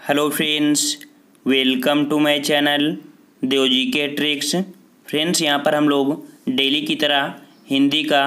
Hello friends, welcome to my channel Devji के tricks. Friends, यहाँ पर हम लोग डेली की तरह हिंदी का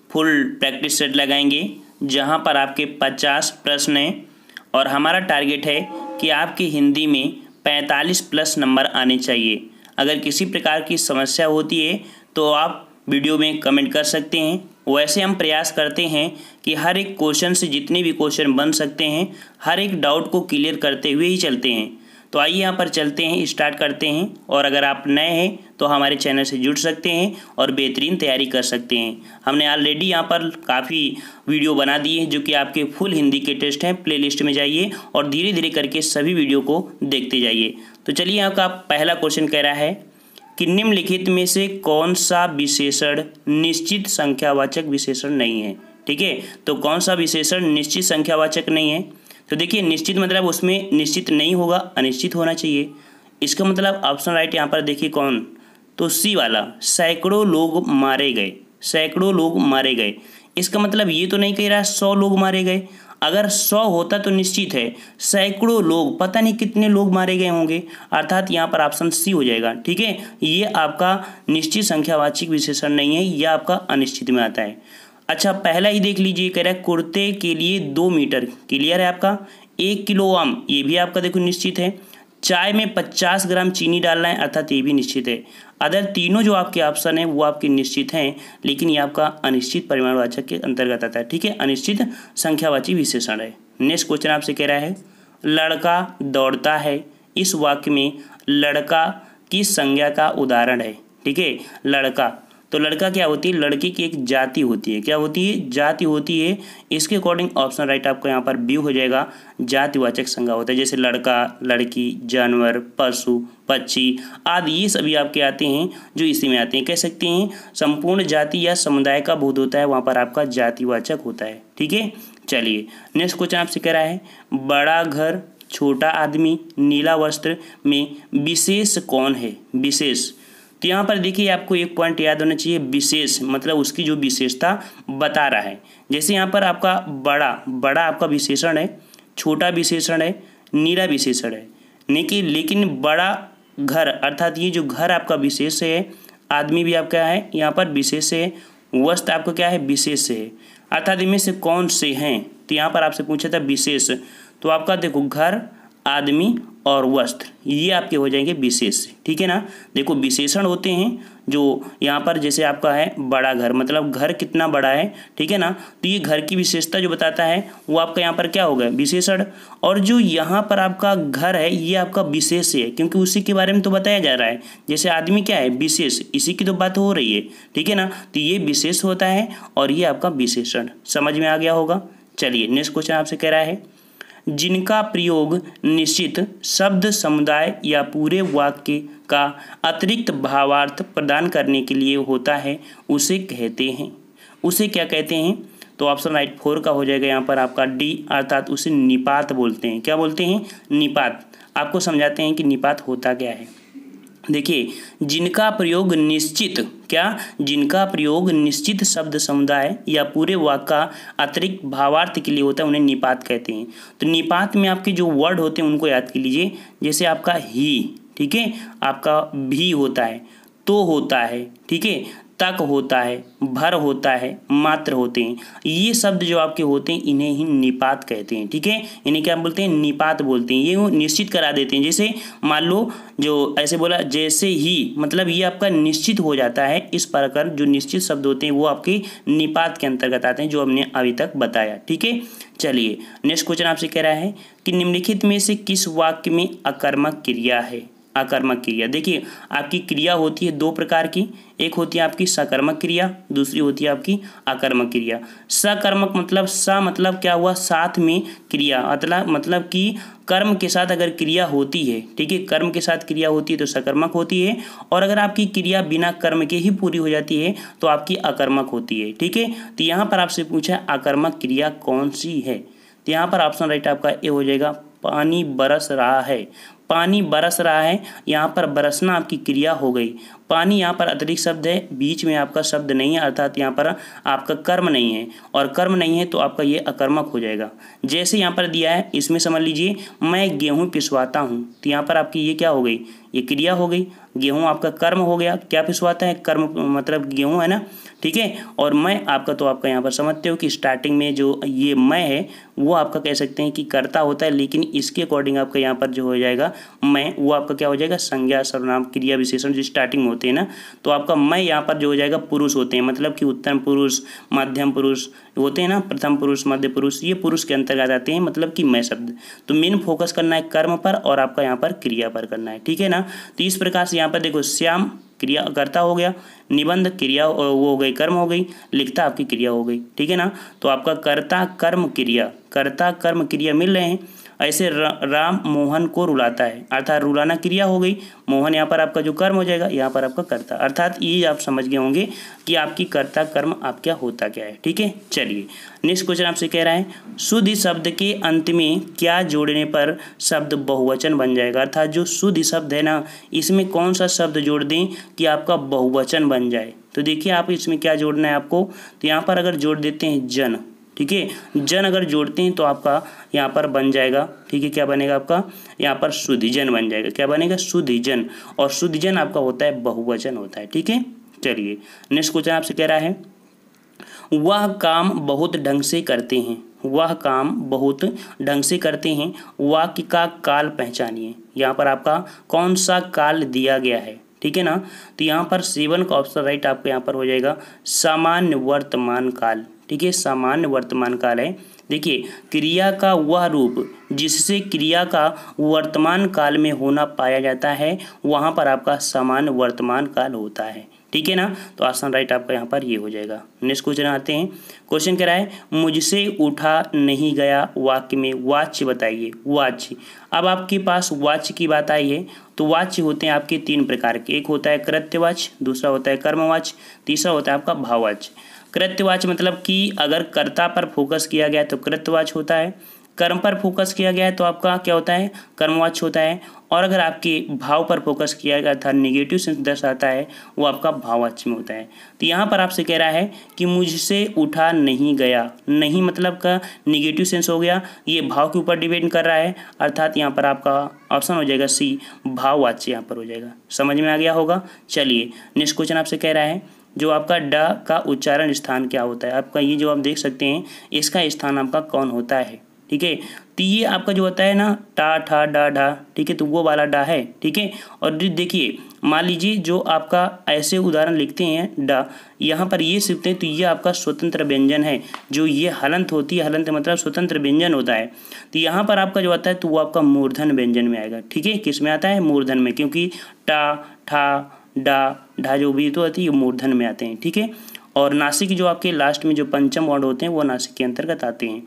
फुल प्रैक्टिस सेट लगाएंगे, जहाँ पर आपके 50 प्रश्न हैं और हमारा टारगेट है कि आपकी हिंदी में 45 प्लस नंबर आने चाहिए। अगर किसी प्रकार की समस्या होती है तो आप वीडियो में कमेंट कर सकते हैं। वैसे हम प्रयास करते हैं कि हर एक क्वेश्चन से जितने भी क्वेश्चन बन सकते हैं, हर एक डाउट को क्लियर करते हुए ही चलते हैं। तो आइए यहाँ पर चलते हैं, स्टार्ट करते हैं। और अगर आप नए हैं तो हमारे चैनल से जुड़ सकते हैं और बेहतरीन तैयारी कर सकते हैं। हमने ऑलरेडी यहाँ पर काफ़ी वीडियो बना दिए हैं जो कि आपके फुल हिंदी के टेस्ट हैं। प्लेलिस्ट में जाइए और धीरे धीरे करके सभी वीडियो को देखते जाइए। तो चलिए, यहाँ का पहला क्वेश्चन कह रहा है कि निम्नलिखित में से कौन सा विशेषण निश्चित संख्यावाचक विशेषण नहीं है। ठीक है, तो कौन सा विशेषण निश्चित संख्यावाचक नहीं है? तो देखिए, निश्चित मतलब उसमें निश्चित नहीं होगा, अनिश्चित होना चाहिए। इसका मतलब ऑप्शन राइट यहाँ पर देखिए कौन, तो सी वाला, सैकड़ों लोग मारे गए। सैकड़ों लोग मारे गए, इसका मतलब ये तो नहीं कह रहा 100 लोग मारे गए। अगर 100 होता तो निश्चित है, सैकड़ों लोग, पता नहीं कितने लोग मारे गए होंगे, अर्थात यहाँ पर ऑप्शन सी हो जाएगा। ठीक है, ये आपका निश्चित संख्यावाचक विशेषण नहीं है, यह आपका अनिश्चित में आता है। अच्छा, पहला ही देख लीजिए, कह रहा है कुर्ते के लिए 2 मीटर, क्लियर है आपका। 1 किलो आम, ये भी आपका देखो निश्चित है। चाय में 50 ग्राम चीनी डालना है, अर्थात ये भी निश्चित है। अदर तीनों जो आपके ऑप्शन हैं वो आपके निश्चित हैं, लेकिन ये आपका अनिश्चित परिमाणवाचक के अंतर्गत आता है। ठीक है, अनिश्चित संख्यावाची विशेषण है। नेक्स्ट क्वेश्चन आपसे कह रहा है, लड़का दौड़ता है, इस वाक्य में लड़का किस संज्ञा का उदाहरण है? ठीक है, लड़का, तो लड़का क्या होती है? लड़की की एक जाति होती है। क्या होती है? जाति होती है। इसके अकॉर्डिंग ऑप्शन राइट आपका यहाँ पर बी हो जाएगा। जातिवाचक संज्ञा होता है, जैसे लड़का, लड़की, जानवर, पशु, पक्षी आदि, ये सभी आपके आते हैं जो इसी में आते हैं। कह सकते हैं संपूर्ण जाति या समुदाय का बोध होता है, वहाँ पर आपका जातिवाचक होता है। ठीक है, चलिए नेक्स्ट क्वेश्चन आपसे कह रहा है, बड़ा घर, छोटा आदमी, नीला वस्त्र में विशेष कौन है? विशेष, तो यहाँ पर देखिए आपको एक पॉइंट याद होना चाहिए, विशेष मतलब उसकी जो विशेषता बता रहा है। जैसे यहाँ पर आपका बड़ा आपका विशेषण है, छोटा विशेषण है, नीला विशेषण है। लेकिन बड़ा घर, अर्थात ये जो घर आपका विशेष है, आदमी भी आपका है यहाँ पर विशेष है, वस्त्र आपका क्या है? विशेष है। अर्थात इनमें से कौन से हैं? तो यहाँ पर आपसे पूछा था विशेष, तो आपका देखो घर, आदमी और वस्त्र, ये आपके हो जाएंगे विशेष। ठीक है ना, देखो विशेषण होते हैं जो यहाँ पर, जैसे आपका है बड़ा घर, मतलब घर कितना बड़ा है। ठीक है ना, तो ये घर की विशेषता जो बताता है वो आपका यहाँ पर क्या होगा? विशेषण। और जो यहाँ पर आपका घर है ये आपका विशेष है, क्योंकि उसी के बारे में तो बताया जा रहा है। जैसे आदमी क्या है? विशेष, इसी की तो बात हो रही है। ठीक है ना, तो ये विशेष होता है और ये आपका विशेषण। समझ में आ गया होगा। चलिए नेक्स्ट क्वेश्चन आपसे कह रहा है, जिनका प्रयोग निश्चित शब्द समुदाय या पूरे वाक्य का अतिरिक्त भावार्थ प्रदान करने के लिए होता है, उसे कहते हैं, उसे क्या कहते हैं? तो ऑप्शन राइट 4 का हो जाएगा यहाँ पर आपका डी, अर्थात उसे निपात बोलते हैं। क्या बोलते हैं? निपात। आपको समझाते हैं कि निपात होता क्या है। देखिए, जिनका प्रयोग निश्चित, क्या? जिनका प्रयोग निश्चित शब्द समुदाय या पूरे वाक्य का अतिरिक्त भावार्थ के लिए होता है, उन्हें निपात कहते हैं। तो निपात में आपके जो वर्ड होते हैं उनको याद कर लीजिए। जैसे आपका ही, ठीक है, आपका भी होता है, तो होता है, ठीक है, तक होता है, भर होता है, मात्र होते हैं। ये शब्द जो आपके होते हैं इन्हें ही निपात कहते हैं। ठीक है, इन्हें क्या बोलते हैं? निपात बोलते हैं। ये वो निश्चित करा देते हैं। जैसे मान लो जो ऐसे बोला, जैसे ही, मतलब ये आपका निश्चित हो जाता है। इस प्रकार जो निश्चित शब्द होते हैं वो आपके निपात के अंतर्गत आते हैं, जो हमने अभी तक बताया। ठीक है, चलिए नेक्स्ट क्वेश्चन आपसे कह रहा है कि निम्नलिखित में से किस वाक्य में अकर्मक क्रिया है? अकर्मक क्रिया, देखिए आपकी क्रिया होती है 2 प्रकार की, एक होती है आपकी सकर्मक क्रिया, दूसरी होती है आपकी अकर्मक क्रिया। सकर्मक मतलब सा मतलब क्या हुआ? साथ में क्रिया, मतलब कि कर्म के साथ अगर क्रिया होती है, ठीक है, कर्म के साथ क्रिया होती है तो सकर्मक होती है, और अगर आपकी क्रिया बिना कर्म के ही पूरी हो जाती है तो आपकी अकर्मक होती है। ठीक है, तो यहाँ पर आपसे पूछा अकर्मक क्रिया कौन सी है? तो यहाँ पर ऑप्शन राइट आपका ए हो जाएगा, पानी बरस रहा है। पानी बरस रहा है, यहाँ पर बरसना आपकी क्रिया हो गई। पानी यहाँ पर अतिरिक्त शब्द है, बीच में आपका शब्द नहीं है, अर्थात यहाँ पर आपका कर्म नहीं है, और कर्म नहीं है तो आपका ये अकर्मक हो जाएगा। जैसे यहाँ पर दिया है, इसमें समझ लीजिए मैं गेहूँ पिसवाता हूँ, तो यहाँ पर आपकी ये क्या हो गई, ये क्रिया हो गई। गेहूँ आपका कर्म हो गया, क्या पिसवाता है, कर्म मतलब गेहूँ है ना, ठीक है। और मैं आपका, तो आपका यहाँ पर समझते हो कि स्टार्टिंग में जो ये मैं है वो आपका कह सकते हैं कि कर्ता होता है, लेकिन इसके अकॉर्डिंग आपका यहाँ पर जो हो जाएगा मैं, वो आपका क्या हो जाएगा, संज्ञा सर्वनाम क्रिया विशेषण जो स्टार्टिंग में होते हैं ना, तो आपका मैं यहाँ पर जो हो जाएगा पुरुष होते हैं, मतलब कि उत्तम पुरुष, मध्यम पुरुष होते हैं ना, प्रथम पुरुष, मध्य पुरुष, ये पुरुष के अंतर्गत आते हैं, मतलब कि मैं शब्द। तो मेन फोकस करना है कर्म पर और आपका यहाँ पर क्रिया पर करना है, ठीक है ना। तो इस प्रकार से यहाँ पर देखो, श्याम क्रिया कर्ता हो गया, निबंध क्रिया वो हो गई, कर्म हो गई, लिखता आपकी क्रिया हो गई, ठीक है ना। तो आपका कर्ता कर्म क्रिया, कर्ता कर्म क्रिया मिल रहे हैं। ऐसे राम मोहन को रुलाता है, अर्थात रुलाना क्रिया हो गई, मोहन यहाँ पर आपका जो कर्म हो जाएगा, यहाँ पर आपका कर्ता, अर्थात ये आप समझ गए होंगे कि आपकी कर्ता कर्म आप क्या होता क्या है, ठीक है। चलिए नेक्स्ट क्वेश्चन आपसे कह रहा है, शुद्ध शब्द के अंत में क्या जोड़ने पर शब्द बहुवचन बन जाएगा, अर्थात जो शुद्ध शब्द है ना, इसमें कौन सा शब्द जोड़ दें कि आपका बहुवचन बन जाए। तो देखिए आप इसमें क्या जोड़ना है आपको, तो यहाँ पर अगर जोड़ देते हैं जन, ठीक है, जन अगर जोड़ते हैं तो आपका यहाँ पर बन जाएगा, ठीक है, क्या बनेगा आपका यहाँ पर शुद्धिजन बन जाएगा, क्या बनेगा, शुद्धिजन, और शुद्धिजन आपका होता है बहुवचन होता है, ठीक है। चलिए नेक्स्ट क्वेश्चन आपसे कह रहा है, वह काम बहुत ढंग से करते हैं, वह काम बहुत ढंग से करते हैं, वाक्य का काल पहचानिए। यहाँ पर आपका कौन सा काल दिया गया है, ठीक है ना। तो यहाँ पर 7 का ऑप्शन राइट आपका यहाँ पर हो जाएगा सामान्य वर्तमान काल, ठीक है, सामान्य वर्तमान काल है। देखिए क्रिया का वह रूप जिससे क्रिया का वर्तमान काल में होना पाया जाता है, वहाँ पर आपका सामान्य वर्तमान काल होता है, ठीक है ना। तो आसान राइट आपका यहाँ पर ये हो जाएगा। नेक्स्ट क्वेश्चन आते हैं, क्वेश्चन कह रहा है, मुझसे उठा नहीं गया वाक्य में वाच्य बताइए। वाच्य, अब आपके पास वाच्य की बात आई है, तो वाच्य होते हैं आपके 3 प्रकार के, एक होता है कृत्यवाच्य, दूसरा होता है कर्मवाच्य, तीसरा होता है आपका भाववाच्य। कृत्यवाच्य मतलब कि अगर कर्ता पर फोकस किया गया तो कृत्यवाच्य होता है, कर्म पर फोकस किया गया है तो आपका क्या होता है, कर्मवाच्य होता है, और अगर आपके भाव पर फोकस किया गया था, नेगेटिव सेंस दर्शाता है, वो आपका भाववाच्य में होता है। तो यहाँ पर आपसे कह रहा है कि मुझसे उठा नहीं गया, नहीं मतलब का नेगेटिव सेंस हो गया, ये भाव के ऊपर डिपेंड कर रहा है, अर्थात यहाँ पर आपका ऑप्शन हो जाएगा सी, भाववाच्य यहाँ पर हो जाएगा। समझ में आ गया होगा। चलिए नेक्स्ट क्वेश्चन आपसे कह रहा है, जो आपका ड का उच्चारण स्थान क्या होता है, आपका ये जो आप देख सकते हैं इसका स्थान आपका कौन होता है, ठीक है। तो ये आपका जो होता है ना, टा ठा डा ढा, ठीक है, तो वो वाला डा है, ठीक है। और देखिए मान लीजिए जो आपका ऐसे उदाहरण लिखते हैं डा, यहाँ पर ये सीखते हैं तो ये आपका स्वतंत्र व्यंजन है, जो ये हलंत होती है, हलंत मतलब स्वतंत्र व्यंजन होता है। तो यहाँ पर आपका जो आता है तो वो आपका मूर्धन व्यंजन में आएगा, ठीक है, किस में आता है, मूर्धन में, क्योंकि टा ठा डा ढा जो भी तो आती है ये मूर्धन में आते हैं, ठीक है। और नासिक जो आपके लास्ट में जो पंचम वर्ण होते हैं वो नासिक के अंतर्गत आते हैं।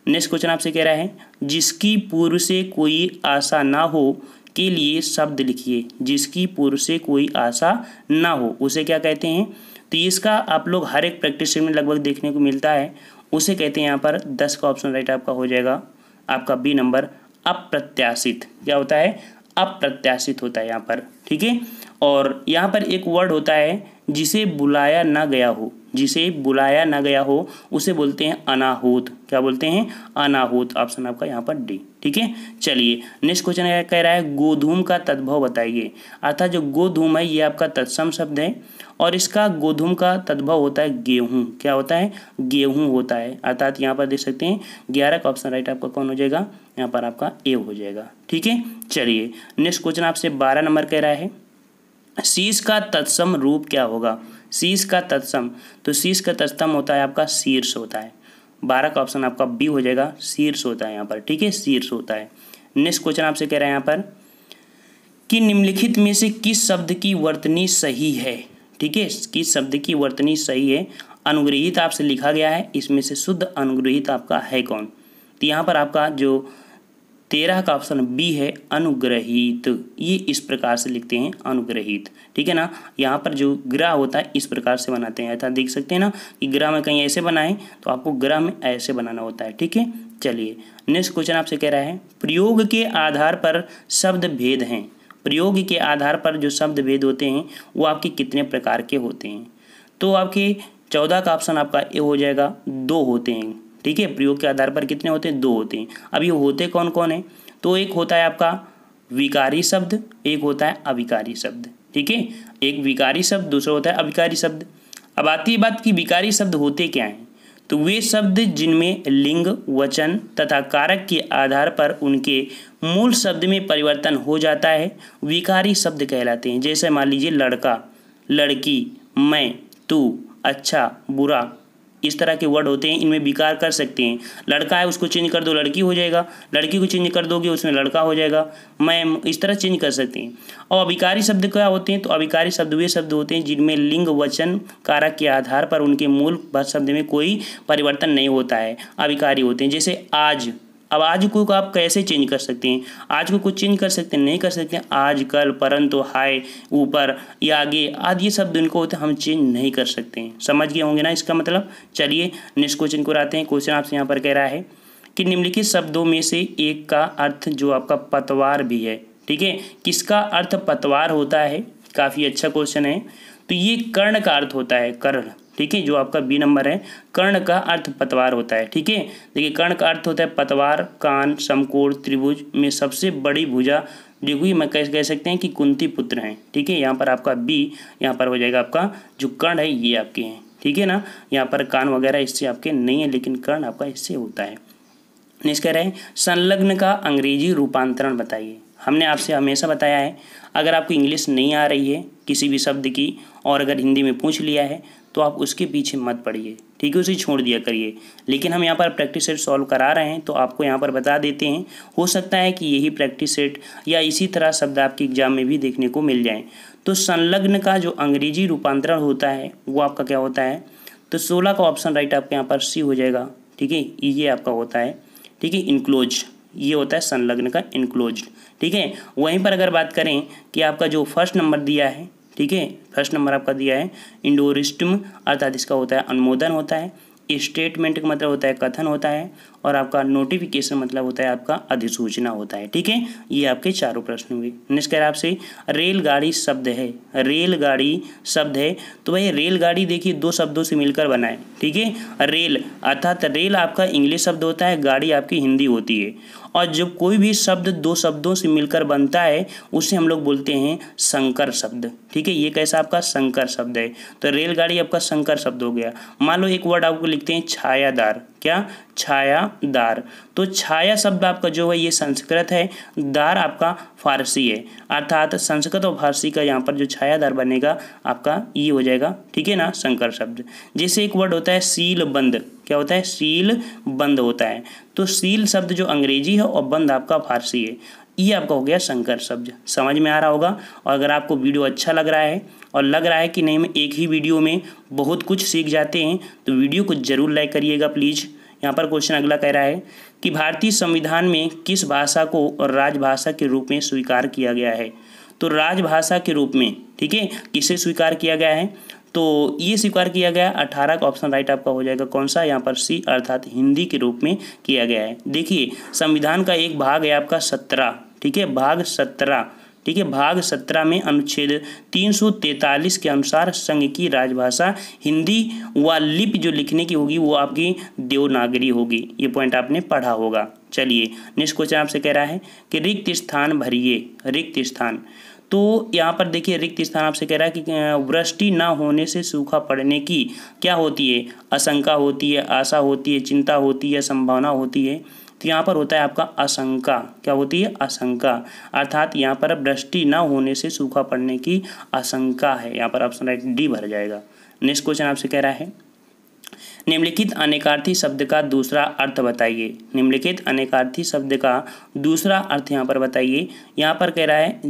नेक्स्ट क्वेश्चन आपसे कह रहा है, जिसकी पूर्व से कोई आशा ना हो के लिए शब्द लिखिए। जिसकी पूर्व से कोई आशा ना हो उसे क्या कहते हैं, तो इसका आप लोग हर एक प्रैक्टिस में लगभग देखने को मिलता है, उसे कहते हैं यहाँ पर 10 का ऑप्शन राइट आपका हो जाएगा, आपका बी नंबर, अप्रत्याशित। क्या होता है, अप्रत्याशित होता है यहाँ पर, ठीक है। और यहाँ पर एक वर्ड होता है जिसे बुलाया ना गया हो, जिसे बुलाया ना गया हो उसे बोलते हैं अनाहूत। क्या बोलते हैं, अनाहूत, ऑप्शन आपका यहाँ पर डी, ठीक है। चलिए नेक्स्ट क्वेश्चन कह रहा है, गोधूम का तद्भव बताइए। अर्थात जो गोधूम है ये आपका तत्सम शब्द है और इसका गोधूम का तद्भव होता है गेहूँ। क्या होता है, गेहूँ होता है, अर्थात यहाँ पर देख सकते हैं 11 का ऑप्शन राइट आपका कौन हो जाएगा, यहाँ पर आपका ए हो जाएगा, ठीक है। चलिए नेक्स्ट क्वेश्चन आपसे 12 नंबर कह रहा है, शीश का तत्सम रूप क्या होगा। शीश का तत्सम, तो शीश का तत्सम होता है आपका शीर्ष होता है। 12 का ऑप्शन आपका बी हो जाएगा, शीर्ष होता है यहाँ पर, ठीक है, शीर्ष होता है। नेक्स्ट क्वेश्चन आपसे कह रहा है यहाँ पर कि निम्नलिखित में से किस शब्द की वर्तनी सही है, ठीक है, किस शब्द की वर्तनी सही है। अनुग्रहित आपसे लिखा गया है, इसमें से शुद्ध अनुग्रहित आपका है कौन। तो यहाँ पर आपका जो 13 का ऑप्शन बी है अनुग्रहित। ये इस प्रकार से लिखते हैं अनुग्रहित, ठीक है ना। यहाँ पर जो ग्रह होता है इस प्रकार से बनाते हैं, अर्थात देख सकते हैं ना कि ग्रह में कहीं ऐसे बनाए तो आपको ग्रह में ऐसे बनाना होता है, ठीक है। चलिए नेक्स्ट क्वेश्चन आपसे कह रहा है प्रयोग के आधार पर शब्द भेद हैं। प्रयोग के आधार पर जो शब्द भेद होते हैं वो आपके कितने प्रकार के होते हैं। तो आपके 14 का ऑप्शन आपका ए हो जाएगा, 2 होते हैं, ठीक है। प्रयोग के आधार पर कितने होते हैं, 2 होते हैं। अब ये होते कौन कौन है, तो एक होता है आपका विकारी शब्द, एक होता है अविकारी शब्द, ठीक है। एक विकारी शब्द, दूसरा होता है अविकारी शब्द। अब आती है बात कि विकारी शब्द होते क्या हैं, तो वे शब्द जिनमें लिंग, वचन तथा कारक के आधार पर उनके मूल शब्द में परिवर्तन हो जाता है विकारी शब्द कहलाते हैं। जैसे मान लीजिए लड़का, लड़की, मैं, तू, अच्छा, बुरा, इस तरह के वर्ड होते हैं, इनमें विकार कर सकते हैं। लड़का है उसको चेंज कर दो लड़की हो जाएगा, लड़की को चेंज कर दोगे उसमें लड़का हो जाएगा, मैं, इस तरह चेंज कर सकते हैं। और अविकारी शब्द क्या होते हैं, तो अविकारी शब्द वे शब्द होते हैं जिनमें लिंग, वचन, कारक के आधार पर उनके मूल शब्द में कोई परिवर्तन नहीं होता है, अविकारी होते हैं। जैसे आज, अब आज को आप कैसे चेंज कर सकते हैं, आज को कुछ चेंज कर सकते हैं, नहीं कर सकते हैं। आज, कल, परंतु, हाय, ऊपर या आगे आदि ये शब्द उनको होते हैं, हम चेंज नहीं कर सकते हैं। समझ गए होंगे ना इसका मतलब। चलिए नेक्स्ट क्वेश्चन को आते हैं। क्वेश्चन आपसे यहाँ पर कह रहा है कि निम्नलिखित शब्दों में से एक का अर्थ जो आपका पतवार भी है, ठीक है। किसका अर्थ पतवार होता है, काफ़ी अच्छा क्वेश्चन है। तो ये कर्ण का अर्थ होता है, कर्ण, ठीक है। जो आपका बी नंबर है, कर्ण का अर्थ पतवार होता है, ठीक है। देखिए कर्ण का अर्थ होता है पतवार, कान, समकोण, त्रिभुज में सबसे बड़ी भुजा, देखिए मैं कह सकते हैं कि कुंती पुत्र हैं, ठीक है। यहाँ पर आपका बी, यहाँ पर हो जाएगा आपका जो कर्ण है ये आपके हैं, ठीक है ना। यहाँ पर कान वगैरह इससे आपके नहीं है, लेकिन कर्ण आपका इससे होता है। नेक्स्ट कह रहे हैं संलग्न का अंग्रेजी रूपांतरण बताइए। हमने आपसे हमेशा बताया है अगर आपको इंग्लिश नहीं आ रही है किसी भी शब्द की और अगर हिंदी में पूछ लिया है तो आप उसके पीछे मत पड़िए, ठीक है, उसे छोड़ दिया करिए। लेकिन हम यहाँ पर प्रैक्टिस सेट सॉल्व करा रहे हैं तो आपको यहाँ पर बता देते हैं, हो सकता है कि यही प्रैक्टिस सेट या इसी तरह शब्द आपके एग्जाम में भी देखने को मिल जाएँ। तो संलग्न का जो अंग्रेजी रूपांतरण होता है वो आपका क्या होता है, तो 16 का ऑप्शन राइट आपके यहाँ पर सी हो जाएगा, ठीक है। ये आपका होता है, ठीक है, इनक्लोज, ये होता है संलग्न का इनक्लोज, ठीक है। वहीं पर अगर बात करें कि आपका जो फर्स्ट नंबर दिया है, ठीक है, फर्स्ट नंबर आपका दिया है इंडोरिस्टम, अर्थात इसका होता है अनुमोदन होता है। स्टेटमेंट का मतलब होता है कथन होता है, और आपका नोटिफिकेशन मतलब होता है आपका अधिसूचना होता है, ठीक है। ये आपके चारों प्रश्न हुए। नेक्स्ट कह रहा है आपसे रेलगाड़ी शब्द है, रेलगाड़ी शब्द है, तो भाई रेलगाड़ी देखिए 2 शब्दों से मिलकर बना है, ठीक है। रेल अर्थात रेल आपका इंग्लिश शब्द होता है, गाड़ी आपकी हिंदी होती है। और जब कोई भी शब्द 2 शब्दों से मिलकर बनता है उसे हम लोग बोलते हैं संकर शब्द, ठीक है। ये कैसा आपका संकर शब्द है, तो रेलगाड़ी आपका संकर शब्द हो गया। मान लो एक वर्ड आपको लिखते हैं छायादार, क्या, छायादार, तो छाया शब्द आपका जो है ये संस्कृत है, दार आपका फारसी है, अर्थात संस्कृत और फारसी का यहाँ पर जो छायादार बनेगा आपका ये हो जाएगा, ठीक है ना, संकर शब्द। जैसे एक वर्ड होता है सील बंद, क्या होता है, सील बंद होता है, तो सील शब्द जो अंग्रेजी है और बंद आपका फारसी है, ये आपका हो गया संकर शब्द। समझ में आ रहा होगा। और अगर आपको वीडियो अच्छा लग रहा है और लग रहा है कि नहीं मैं एक ही वीडियो में बहुत कुछ सीख जाते हैं तो वीडियो को ज़रूर लाइक करिएगा प्लीज़। यहाँ पर क्वेश्चन अगला कह रहा है कि भारतीय संविधान में किस भाषा को राजभाषा के रूप में स्वीकार किया गया है, तो राजभाषा के रूप में, ठीक है, किसे स्वीकार किया गया है, तो ये स्वीकार किया गया 18 का ऑप्शन राइट आपका हो जाएगा कौन सा, यहाँ पर सी, अर्थात हिंदी के रूप में किया गया है। देखिए संविधान का एक भाग है आपका 17, ठीक है, भाग 17, ठीक है, भाग 17 में अनुच्छेद 343 के अनुसार संघ की राजभाषा हिंदी व लिपि जो लिखने की होगी वो आपकी देवनागरी होगी। ये पॉइंट आपने पढ़ा होगा। चलिए नेक्स्ट क्वेश्चन आपसे कह रहा है कि रिक्त स्थान भरिए, रिक्त स्थान, तो यहाँ पर देखिए रिक्त स्थान आपसे कह रहा है कि वृष्टि ना होने से सूखा पड़ने की क्या होती है, आशंका होती है, आशा होती है, चिंता होती है, संभावना होती है। तो यहाँ पर होता है आपका आशंका, क्या होती है, आशंका, अर्थात यहाँ पर वृष्टि ना होने से सूखा पड़ने की आशंका है। यहाँ पर ऑप्शन राइट डी भर जाएगा। नेक्स्ट क्वेश्चन आपसे कह रहा है निम्नलिखित अनेकार्थी शब्द का दूसरा अर्थ बताइए, निम्नलिखित अनेकार्थी शब्द का दूसरा अर्थ यहाँ पर बताइए। यहाँ पर कह रहा है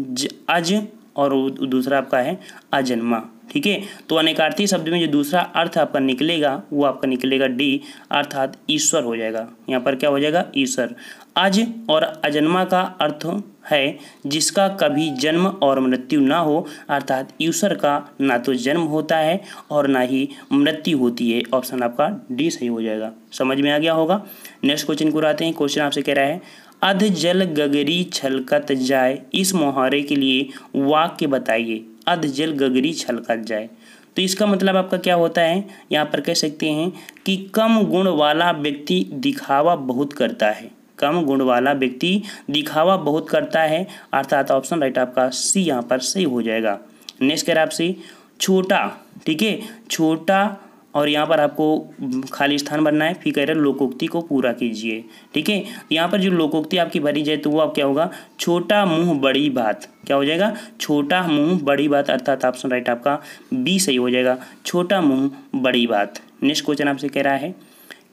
अज और दूसरा आपका है अजन्मा, ठीक है। तो अनेकार्थी शब्द में जो दूसरा अर्थ आपका निकलेगा वो आपका निकलेगा डी, अर्थात ईश्वर हो जाएगा। यहाँ पर क्या हो जाएगा, ईश्वर। अज और अजन्मा का अर्थ है जिसका कभी जन्म और मृत्यु ना हो, अर्थात ईश्वर का ना तो जन्म होता है और ना ही मृत्यु होती है। ऑप्शन आपका डी सही हो जाएगा। समझ में आ गया होगा। नेक्स्ट क्वेश्चन को आते हैं। क्वेश्चन आपसे कह रहा है अध जल गगरी छलकत जाए, इस मुहावरे के लिए वाक्य बताइए। अध जल गगरी छलकत जाए, तो इसका मतलब आपका क्या होता है, यहाँ पर कह सकते हैं कि कम गुण वाला व्यक्ति दिखावा बहुत करता है। कम गुण वाला व्यक्ति दिखावा बहुत करता है, अर्थात ऑप्शन राइट आपका सी यहाँ पर सही हो जाएगा। नेक्स्ट कह रहा है आपसे छोटा, ठीक है, छोटा, और यहाँ पर आपको खाली स्थान भरना है। फिर कह रहे लोकोक्ति को पूरा कीजिए, ठीक है। यहाँ पर जो लोकोक्ति आपकी भरी जाए तो वो आप क्या होगा, छोटा मुंह बड़ी बात, क्या हो जाएगा, छोटा मुंह बड़ी बात, अर्थात ऑप्शन राइट आपका बी सही हो जाएगा, छोटा मुंह बड़ी बात। नेक्स्ट क्वेश्चन आपसे कह रहा है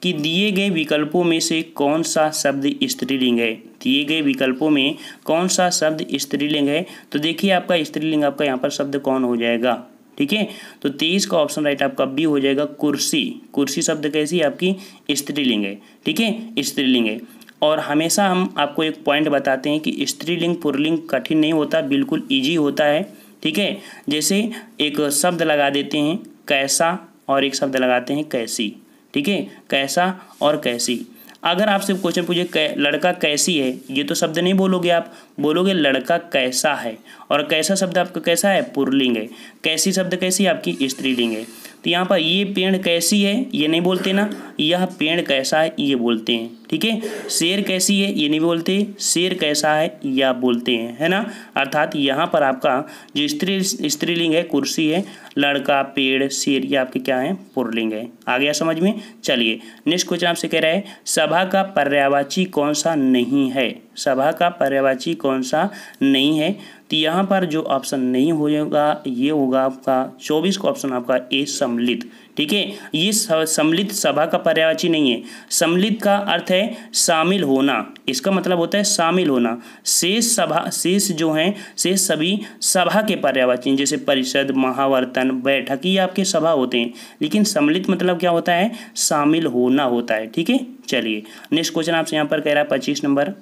कि दिए गए विकल्पों में से कौन सा शब्द स्त्रीलिंग है। दिए गए विकल्पों में कौन सा शब्द स्त्रीलिंग है, तो देखिए आपका स्त्रीलिंग आपका यहाँ पर शब्द कौन हो जाएगा, ठीक है। तो 23 का ऑप्शन राइट आपका बी हो जाएगा, कुर्सी। कुर्सी शब्द कैसी है आपकी स्त्रीलिंग है, ठीक है, स्त्रीलिंग है। और हमेशा हम आपको एक पॉइंट बताते हैं कि स्त्रीलिंग पुल्लिंग कठिन नहीं होता, बिल्कुल ईजी होता है, ठीक है। जैसे एक शब्द लगा देते हैं कैसा और एक शब्द लगाते हैं कैसी, ठीक है, कैसा और कैसी। अगर आपसे क्वेश्चन पूछे लड़का कैसी है, ये तो शब्द नहीं बोलोगे, आप बोलोगे लड़का कैसा है, और कैसा शब्द आपका कैसा है, पुल्लिंग है। कैसी शब्द कैसी है आपकी स्त्रीलिंग है। तो यहाँ पर ये पेड़ कैसी है ये नहीं बोलते ना, यह पेड़ कैसा है ये बोलते हैं, ठीक है। शेर कैसी है ये नहीं बोलते, शेर कैसा है यह बोलते हैं, है ना। अर्थात यहाँ पर आपका जो स्त्रीलिंग है कुर्सी है, लड़का पेड़ शेर ये आपके क्या है, पुल्लिंग है। आ गया समझ में। चलिए नेक्स्ट क्वेश्चन आपसे कह रहा है सभा का पर्यायवाची कौन सा नहीं है। सभा का पर्यायवाची कौन सा नहीं है, तो यहाँ पर जो ऑप्शन नहीं होगा ये होगा आपका 24 का ऑप्शन आपका ए सम्मिलित, ठीक है। ये सम्मिलित सभा का पर्यायवाची नहीं है। सम्मिलित का अर्थ है शामिल होना, इसका मतलब होता है शामिल होना। शेष सभा, शेष जो हैं शेष सभी सभा के पर्यायवाची, जैसे परिषद, महावर्तन, बैठक, ये आपके सभा होते हैं। लेकिन सम्मिलित मतलब क्या होता है, शामिल होना होता है, ठीक है। चलिए नेक्स्ट क्वेश्चन आपसे यहाँ पर कह रहा है 25 नंबर,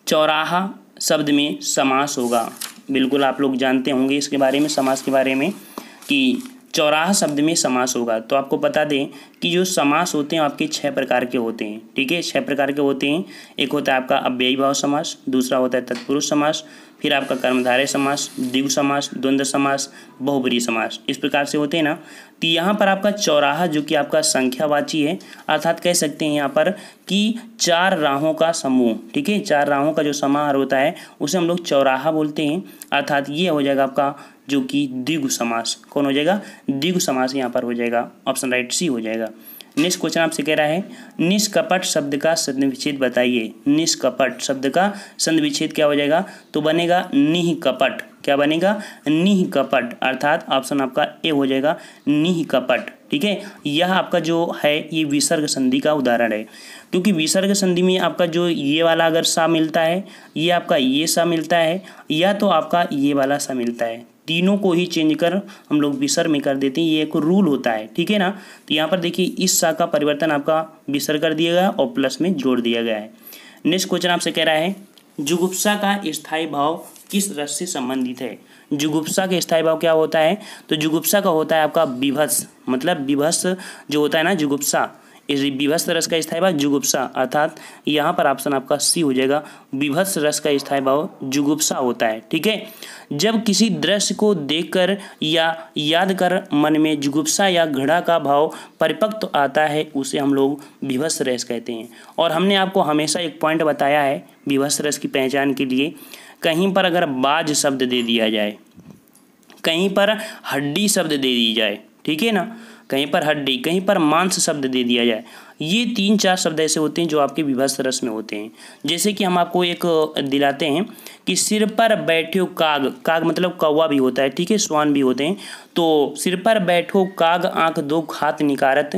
चौराहा शब्द में समास होगा। बिल्कुल आप लोग जानते होंगे इसके बारे में, समास के बारे में, कि चौराहा शब्द में समास होगा। तो आपको बता दें कि जो समास होते हैं आपके 6 प्रकार के होते हैं, ठीक है, 6 प्रकार के होते हैं। एक होता है आपका अव्ययी भाव समास, दूसरा होता है तत्पुरुष समास, फिर आपका कर्मधारय समास, द्विगु समास, द्वंद्व समास, बहुब्रीहि समास, इस प्रकार से होते हैं ना। तो यहाँ पर आपका चौराहा जो कि आपका संख्यावाची है, अर्थात कह सकते हैं यहाँ पर कि 4 राहों का समूह, ठीक है, 4 राहों का जो समाहार होता है उसे हम लोग चौराहा बोलते हैं। अर्थात ये हो जाएगा आपका जो कि द्विगु समास। कौन हो जाएगा, द्विगु समास यहाँ पर हो जाएगा, ऑप्शन राइट सी हो जाएगा। नेक्स्ट क्वेश्चन आपसे कह रहा है निष्कपट शब्द का संधिविच्छेद बताइए। निष्कपट शब्द का संधिविच्छेद क्या हो जाएगा, तो बनेगा निःकपट। क्या बनेगा, निःकपट, अर्थात ऑप्शन आपका ए हो जाएगा, निःकपट, ठीक है। यह आपका जो है ये विसर्ग संधि का उदाहरण है, क्योंकि विसर्ग संधि में आपका जो ये वाला अगर सा मिलता है, ये आपका ये सा मिलता है, या तो आपका ये वाला सा मिलता है, तीनों को ही चेंज कर हम लोग विसर्ग में कर देते हैं। ये एक रूल होता है, ठीक है ना। तो यहाँ पर देखिए इस सा का परिवर्तन आपका विसर्ग कर दिया गया और प्लस में जोड़ दिया गया है। नेक्स्ट क्वेश्चन आपसे कह रहा है जुगुप्सा का स्थायी भाव किस रस से संबंधित है। जुगुप्सा का स्थायी भाव क्या होता है, तो जुगुप्सा का होता है आपका विभत्स, मतलब विभत्स जो होता है ना जुगुप्सा, इस विभत्स रस का स्थायी भाव जुगुप्सा, अर्थात यहाँ पर ऑप्शन आपका सी हो जाएगा, विभत्स रस का स्थायी भाव जुगुप्सा होता है, ठीक है। जब किसी दृश्य को देखकर या याद कर मन में जुगुप्सा या घृणा का भाव परिपक्व आता है उसे हम लोग विभत्स रस कहते हैं। और हमने आपको हमेशा एक पॉइंट बताया है विभत्स रस की पहचान के लिए, कहीं पर अगर बाज शब्द दे दिया जाए, कहीं पर हड्डी शब्द दे दी जाए, ठीक है ना, कहीं पर हड्डी, कहीं पर मांस शब्द दे दिया जाए, ये 3-4 शब्द ऐसे होते हैं जो आपके विभत्स रस में होते हैं। जैसे कि हम आपको एक दिलाते हैं कि सिर पर बैठो काग, काग मतलब कौवा भी होता है, ठीक है, स्वान भी होते हैं। तो सिर पर बैठो काग आंख दो खात निकारत,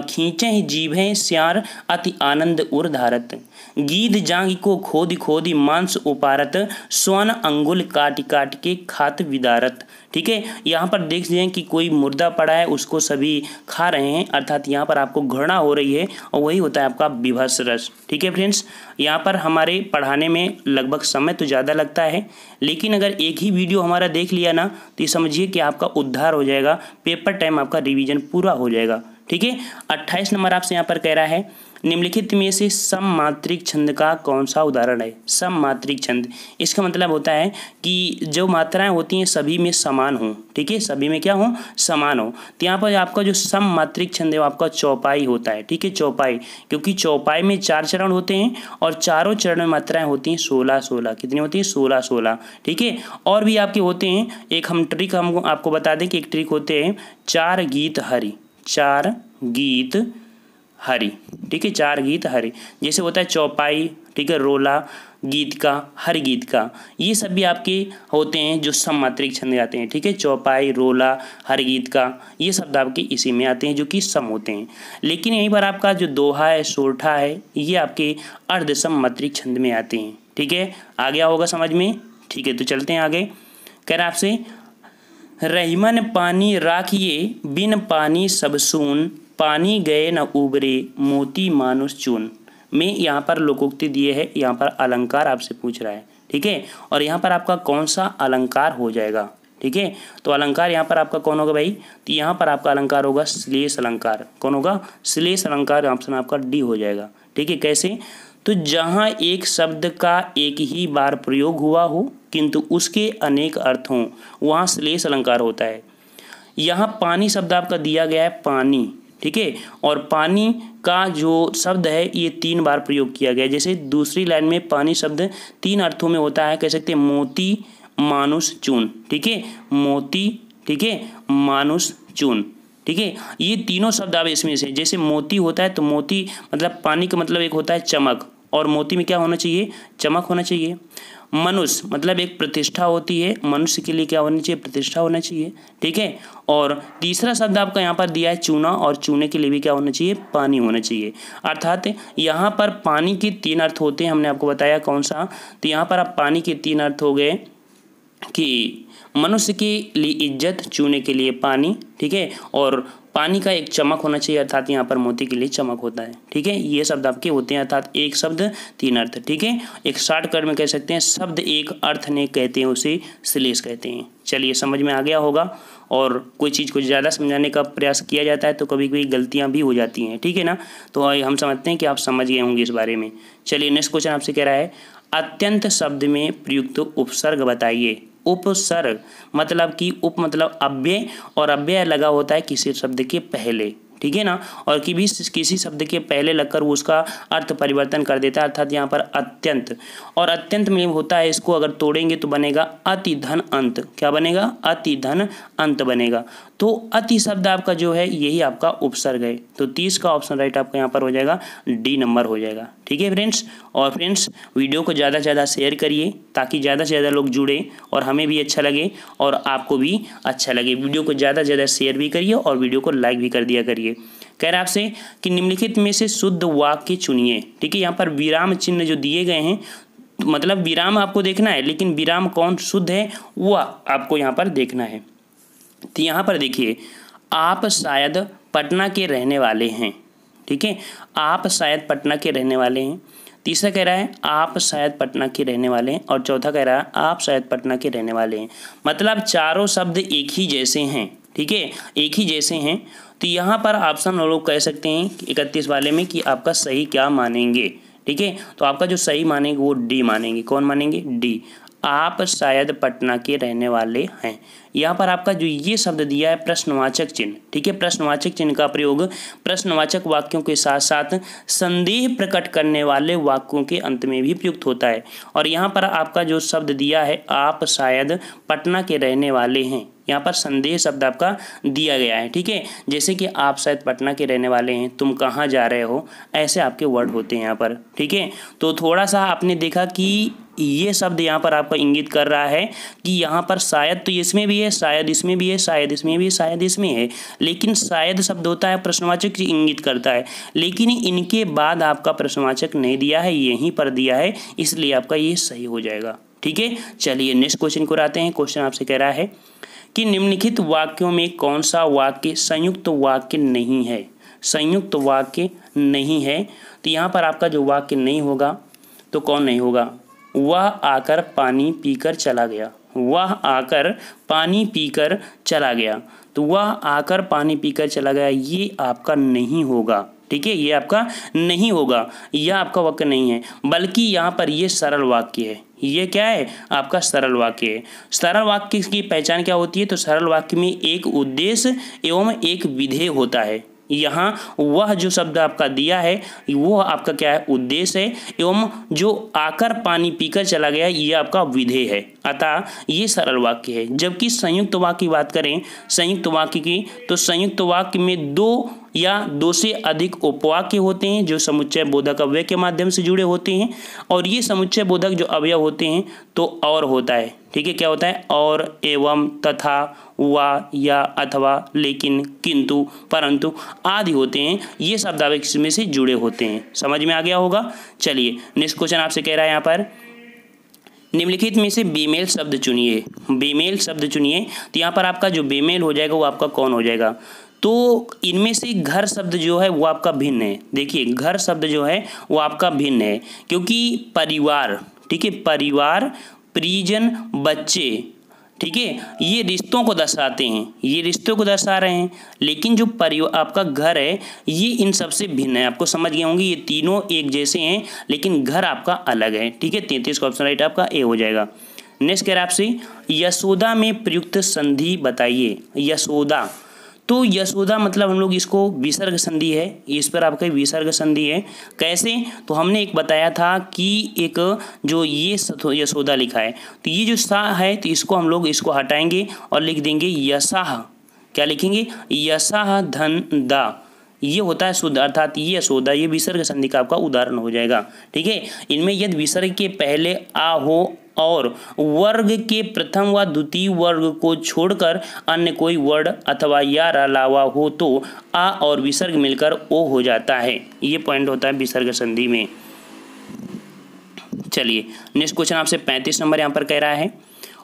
खींचे जीभें स्यार अति आनंद उर धारत, गीध जांग को खोदी खोदी मांस उपारत, स्वर्ण अंगुल काट काट के खात विदारत, ठीक है। यहाँ पर देख लीजिए कि कोई मुर्दा पड़ा है उसको सभी खा रहे हैं, अर्थात यहाँ पर आपको घृणा घटना हो रही है और वही होता है आपका विभत्स रस। ठीक है फ्रेंड्स, यहाँ पर हमारे पढ़ाने में लगभग समय तो ज़्यादा लगता है, लेकिन अगर एक ही वीडियो हमारा देख लिया ना तो ये समझिए कि आपका उद्धार हो जाएगा, पेपर टाइम आपका रिवीजन पूरा हो जाएगा। ठीक है, 28 नंबर आपसे यहाँ पर कह रहा है निम्नलिखित में से सममात्रिक छंद का कौन सा उदाहरण है। सममात्रिक छंद, इसका मतलब होता है कि जो मात्राएं होती हैं सभी में समान हो। ठीक है, सभी में क्या हो, समान हो। तो यहाँ पर आपका जो सममात्रिक छंद है वो आपका चौपाई होता है। ठीक है, चौपाई, क्योंकि चौपाई में 4 चरण होते हैं और चारों चरण में मात्राएं होती हैं 16-16। कितनी होती हैं, 16-16। ठीक है, और भी आपके होते हैं, एक हम ट्रिक हम आपको बता दें कि एक ट्रिक होते हैं 4 गीत हरि, 4 गीत हरि। ठीक है, 4 गीत हरि, जैसे होता है चौपाई, ठीक है, रोला, गीत का, हर गीत का, ये सब भी आपके होते हैं जो सममात्रिक छंद आते हैं। ठीक है, चौपाई, रोला, हर गीत का, ये शब्द आपके इसी में आते हैं जो कि सम होते हैं। लेकिन यहीं पर आपका जो दोहा है, सोरठा है, ये आपके अर्ध सममात्रिक छंद में आते हैं। ठीक है, आ गया होगा समझ में। ठीक है, तो चलते हैं आगे। कह रहा आपसे रहीमन पानी राखिए, बिन पानी सब सून, पानी गए न उबरे, मोती मानुष चून। में यहाँ पर लोकोक्ति दिए है, यहाँ पर अलंकार आपसे पूछ रहा है। ठीक है, और यहाँ पर आपका कौन सा अलंकार हो जाएगा। ठीक है, तो अलंकार यहाँ पर आपका कौन होगा भाई, तो यहाँ पर आपका अलंकार होगा श्लेष अलंकार। कौन होगा, श्लेष अलंकार, ऑप्शन आपका डी हो जाएगा। ठीक है, कैसे, तो जहाँ एक शब्द का एक ही बार प्रयोग हुआ हो किंतु उसके अनेक अर्थ हों, वहाँ श्लेष अलंकार होता है। यहाँ पानी शब्द आपका दिया गया है, पानी। ठीक है, और पानी का जो शब्द है ये 3 बार प्रयोग किया गया है। जैसे दूसरी लाइन में पानी शब्द 3 अर्थों में होता है, कह सकते हैं मोती मानुष चून। ठीक है, मोती, ठीक है, मानुष चून। ठीक है, ये तीनों शब्द आप इसमें से, जैसे मोती होता है तो मोती मतलब पानी का मतलब एक होता है चमक, और मोती में क्या होना चाहिए, चमक होना चाहिए। मनुष्य मतलब एक प्रतिष्ठा होती है, मनुष्य के लिए क्या होना चाहिए, प्रतिष्ठा होना चाहिए। ठीक है, और तीसरा शब्द आपका यहाँ पर दिया है चूना, और चूने के लिए भी क्या होना चाहिए, पानी होना चाहिए। अर्थात यहाँ पर पानी के 3 अर्थ होते हैं, हमने आपको बताया कौन सा, तो यहाँ पर आप पानी के 3 अर्थ हो गए कि मनुष्य के लिए इज्जत, चूने के लिए पानी। ठीक है, और पानी का एक चमक होना चाहिए, अर्थात यहाँ पर मोती के लिए चमक होता है। ठीक है, ये शब्द आपके होते हैं, अर्थात एक शब्द 3 अर्थ। ठीक है, एक शॉर्टकट में कह सकते हैं शब्द एक अर्थ ने कहते हैं उसे श्लेष कहते हैं। चलिए, समझ में आ गया होगा। और कोई चीज़ को ज़्यादा समझाने का प्रयास किया जाता है तो कभी कभी गलतियाँ भी हो जाती हैं। ठीक है ना, तो हम समझते हैं कि आप समझ गए होंगे इस बारे में। चलिए, नेक्स्ट क्वेश्चन आपसे कह रहा है अत्यंत शब्द में प्रयुक्त उपसर्ग बताइए। उपसर्ग मतलब कि उप मतलब अव्यय, और अव्यय लगा होता है किसी शब्द के पहले। ठीक है ना, और किसी शब्द के पहले लगकर वो उसका अर्थ परिवर्तन कर देता है, अर्थात यहाँ पर अत्यंत। और अत्यंत में होता है, इसको अगर तोड़ेंगे तो बनेगा अति धन अंत। क्या बनेगा, अति धन अंत बनेगा। तो अति शब्द आपका जो है यही आपका उपसर्ग है। तो 30 का ऑप्शन राइट आपका यहाँ पर हो जाएगा, डी नंबर हो जाएगा। ठीक है फ्रेंड्स, और फ्रेंड्स वीडियो को ज़्यादा से ज़्यादा शेयर करिए ताकि ज़्यादा से ज़्यादा लोग जुड़े और हमें भी अच्छा लगे और आपको भी अच्छा लगे। वीडियो को ज़्यादा से ज़्यादा शेयर भी करिए और वीडियो को लाइक भी कर दिया करिए। कह रहा आपसे कि निम्नलिखित में से शुद्ध वाक्य चुनिए। ठीक है, यहाँ पर विराम चिन्ह जो दिए गए हैं, मतलब विराम आपको देखना है, लेकिन विराम कौन शुद्ध है वो आपको यहाँ पर देखना है। तो यहाँ पर देखिए, आप शायद पटना के रहने वाले हैं। ठीक है, आप शायद पटना के रहने वाले हैं। तीसरा कह रहा है आप शायद पटना के रहने वाले हैं, और चौथा कह रहा है आप शायद पटना के रहने वाले हैं। मतलब चारों शब्द एक ही जैसे हैं। ठीक है, एक ही जैसे हैं। तो यहाँ पर ऑप्शन हम लोग कह सकते हैं 31 वाले में कि आपका सही क्या मानेंगे। ठीक है, तो आपका जो सही मानेंगे वो डी मानेंगे। कौन मानेंगे, डी, आप शायद पटना के रहने वाले हैं। यहाँ पर आपका जो ये शब्द दिया है प्रश्नवाचक चिन्ह। ठीक है, प्रश्नवाचक चिन्ह का प्रयोग प्रश्नवाचक वाक्यों के साथ साथ संदेह प्रकट करने वाले वाक्यों के अंत में भी प्रयुक्त होता है। और यहाँ पर आपका जो शब्द दिया है आप शायद पटना के रहने वाले हैं, यहाँ पर संदेह शब्द आपका दिया गया है। ठीक है, जैसे कि आप शायद पटना के रहने वाले हैं, तुम कहाँ जा रहे हो, ऐसे आपके वर्ड होते हैं यहाँ पर। ठीक है, तो थोड़ा सा आपने देखा कि ये शब्द यहाँ पर आपका इंगित कर रहा है कि यहाँ पर शायद तो इसमें भी है, शायद इसमें भी है, शायद इसमें भी है, शायद इसमें है। लेकिन शायद शब्द होता है प्रश्नवाचक इंगित करता है, लेकिन इनके बाद आपका प्रश्नवाचक नहीं दिया है, यहीं पर दिया है, इसलिए आपका ये सही हो जाएगा। ठीक है, चलिए नेक्स्ट क्वेश्चन को आते हैं। क्वेश्चन आपसे कह रहा है कि निम्नलिखित वाक्यों में कौन सा वाक्य संयुक्त वाक्य नहीं है। संयुक्त वाक्य नहीं है। तो यहाँ पर आपका जो वाक्य नहीं होगा तो कौन नहीं होगा? वह आकर पानी पीकर चला गया। वह आकर पानी पीकर चला गया। तो वह आकर पानी पीकर चला गया, ये आपका नहीं होगा। ठीक है, ये आपका नहीं होगा, यह आपका वाक्य नहीं है, बल्कि यहाँ पर ये सरल वाक्य है। ये क्या है? आपका सरल वाक्य है। सरल वाक्य की पहचान क्या होती है? तो सरल वाक्य में एक उद्देश्य एवं एक विधेय होता है। यहाँ वह जो शब्द आपका दिया है वो आपका क्या है? उद्देश्य है, एवं जो आकर पानी पीकर चला गया ये आपका विधेय है। अतः ये सरल वाक्य है। जबकि संयुक्त वाक्य की बात करें, संयुक्त वाक्य की, तो संयुक्त वाक्य में दो या दो से अधिक उपवाक्य होते हैं जो समुच्चय बोधक अव्यय के माध्यम से जुड़े होते हैं। और ये समुच्चय बोधक जो अवयव होते हैं तो और होता है। ठीक है, क्या होता है? और, एवं, तथा, वा, या, अथवा, लेकिन, किंतु, परंतु आदि होते हैं। ये शब्दावली इसमें से जुड़े होते हैं। समझ में आ गया होगा। चलिए नेक्स्ट क्वेश्चन आपसे कह रहा है यहाँ पर, निम्नलिखित में से बेमेल शब्द चुनिए। बेमेल शब्द चुनिए। तो यहाँ पर आपका जो बेमेल हो जाएगा वो आपका कौन हो जाएगा? तो इनमें से घर शब्द जो है वो आपका भिन्न है। देखिए घर शब्द जो है वो आपका भिन्न है, क्योंकि परिवार, ठीक है, परिवार, परिजन, बच्चे, ठीक है, ये रिश्तों को दर्शाते हैं, ये रिश्तों को दर्शा रहे हैं। लेकिन जो परिवार आपका घर है ये इन सबसे भिन्न है। आपको समझ गए होंगे, ये तीनों एक जैसे हैं लेकिन घर आपका अलग है। ठीक है, 33 का ऑप्शन राइट आपका ए हो जाएगा। नेक्स्ट कह रहा है आपसे, यशोदा में प्रयुक्त संधि बताइए। यशोदा, तो यशोदा मतलब हम लोग इसको विसर्ग संधि है, इस पर आपका विसर्ग संधि है। कैसे? तो हमने एक बताया था कि एक जो ये यशोदा लिखा है तो ये जो सा है तो इसको हम लोग इसको हटाएंगे और लिख देंगे यशाह। क्या लिखेंगे? यशाह धन दा, ये होता है शुद्ध, अर्थात ये यशोदा, ये विसर्ग संधि का आपका उदाहरण हो जाएगा। ठीक है, इनमें यदि विसर्ग के पहले आ हो और वर्ग के प्रथम व द्वितीय वर्ग को छोड़कर अन्य कोई वर्ण अथवा या अलावा हो तो आ और विसर्ग मिलकर ओ हो जाता है। ये पॉइंट होता है विसर्ग संधि में। चलिए नेक्स्ट क्वेश्चन आपसे 35 नंबर यहाँ पर कह रहा है,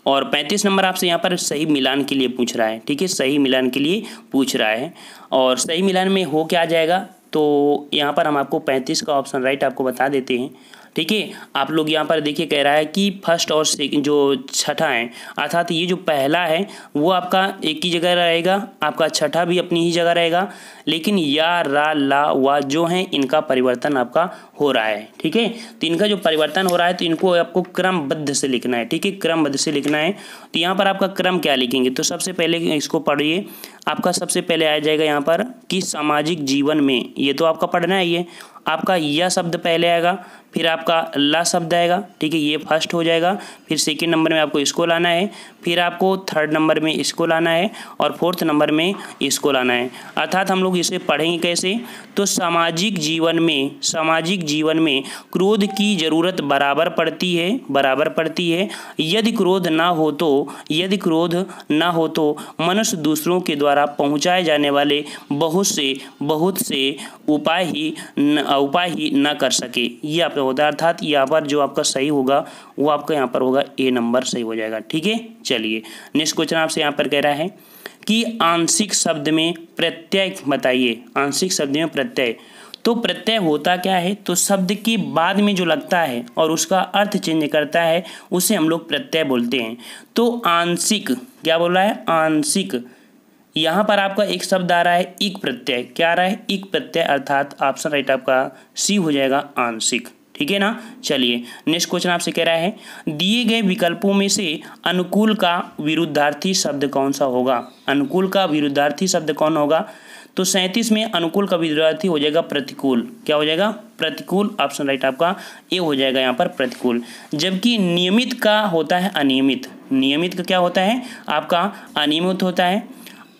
और 35 नंबर आपसे यहाँ पर सही मिलान के लिए पूछ रहा है। ठीक है, सही मिलान के लिए पूछ रहा है। और सही मिलान में हो क्या जाएगा? तो यहाँ पर हम आपको 35 का ऑप्शन राइट आपको बता देते हैं। ठीक है, आप लोग यहाँ पर देखिए कह रहा है कि फर्स्ट और जो छठा है, अर्थात ये जो पहला है वो आपका एक ही जगह रहेगा, आपका छठा भी अपनी ही जगह रहेगा, लेकिन या, रा, ला, वा जो हैं इनका परिवर्तन आपका हो रहा है। ठीक है, तो इनका जो परिवर्तन हो रहा है तो इनको आपको क्रमबद्ध से लिखना है। ठीक है, क्रमबद्ध से लिखना है। तो यहाँ पर आपका क्रम क्या लिखेंगे? तो सबसे पहले इसको पढ़िए। आपका सबसे पहले आ जाएगा यहाँ पर कि सामाजिक जीवन में, ये तो आपका पढ़ना है। ये आपका यह शब्द पहले आएगा, फिर आपका ला शब्द आएगा। ठीक है, ये फर्स्ट हो जाएगा। फिर सेकंड नंबर में आपको इसको लाना है, फिर आपको थर्ड नंबर में इसको लाना है, और फोर्थ नंबर में इसको लाना है। अर्थात हम लोग इसे पढ़ेंगे कैसे? तो सामाजिक जीवन में क्रोध की जरूरत बराबर पड़ती है। यदि क्रोध ना हो तो मनुष्य दूसरों के द्वारा पहुँचाए जाने वाले बहुत से उपाय ही न कर सके। ये आपका होता है। अर्थात यहाँ पर जो आपका सही होगा वो आपका यहाँ पर होगा ए नंबर सही हो जाएगा। ठीक है, चलिए नेक्स्ट क्वेश्चन आपसे यहाँ पर कह रहा है कि आंशिक शब्द में प्रत्यय बताइए। आंशिक शब्द में प्रत्यय, तो प्रत्यय होता क्या है? तो शब्द के बाद में जो लगता है और उसका अर्थ चेंज करता है उसे हम लोग प्रत्यय बोलते हैं। तो आंशिक, क्या बोल रहा है? आंशिक। यहाँ पर आपका एक शब्द आ रहा है इक प्रत्यय। क्या आ रहा है? इक प्रत्यय, अर्थात ऑप्शन राइट आपका सी हो जाएगा, आंशिक। ठीक है ना। चलिए नेक्स्ट क्वेश्चन आपसे कह रहा है, दिए गए विकल्पों में से अनुकूल का विरुद्धार्थी शब्द कौन सा होगा? अनुकूल का विरुद्धार्थी शब्द कौन होगा? तो 37 में अनुकूल का विरुद्धार्थी हो जाएगा प्रतिकूल। क्या हो जाएगा? प्रतिकूल। ऑप्शन राइट आपका ए हो जाएगा यहाँ पर प्रतिकूल। जबकि नियमित का होता है अनियमित। नियमित का क्या होता है? आपका अनियमित होता है।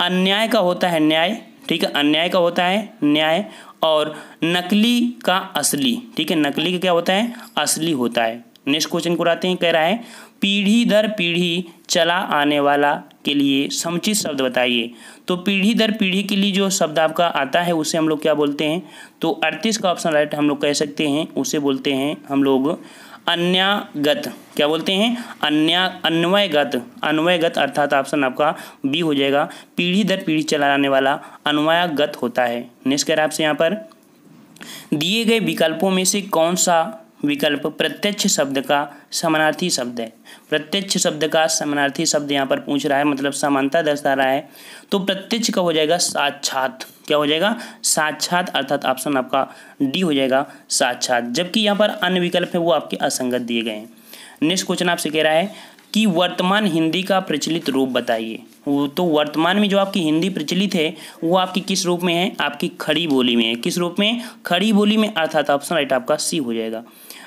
अन्याय का होता है न्याय। ठीक है, अन्याय का होता है न्याय। और नकली का असली। ठीक है, नकली का क्या होता है? असली होता है। नेक्स्ट क्वेश्चन को आते हैं, कह रहा है पीढ़ी दर पीढ़ी चला आने वाला के लिए समुचित शब्द बताइए। तो पीढ़ी दर पीढ़ी के लिए जो शब्द आपका आता है उसे हम लोग क्या बोलते हैं? तो 38 का ऑप्शन राइट हम लोग कह सकते हैं, उसे बोलते हैं हम लोग अन्यागत, क्या बोलते हैं, अन्वयगत, अन्वयगत अर्थात ऑप्शन आपका बी हो जाएगा, पीढ़ी दर पीढ़ी चला आने वाला अन्वयगत होता है। नेक्स्ट कह रहा है आपसे यहाँ पर, दिए गए विकल्पों में से कौन सा विकल्प प्रत्यक्ष शब्द का समानार्थी शब्द है। प्रत्यक्ष शब्द का समानार्थी शब्द यहाँ पर पूछ रहा है, मतलब समानता दर्शा रहा है। तो प्रत्यक्ष का हो जाएगा साक्षात, क्या हो जाएगा, साक्षात, अर्थात ऑप्शन आपका डी हो जाएगा साक्षात। जबकि यहाँ पर अन्य विकल्प है वो आपके असंगत दिए गए हैं। नेक्स्ट क्वेश्चन आपसे कह रहा है कि वर्तमान हिंदी का प्रचलित रूप बताइए। तो वर्तमान में जो आपकी हिंदी प्रचलित है वो आपकी किस रूप में है, आपकी खड़ी बोली में है। किस रूप में, खड़ी बोली में, अर्थात ऑप्शन राइट आपका सी हो जाएगा।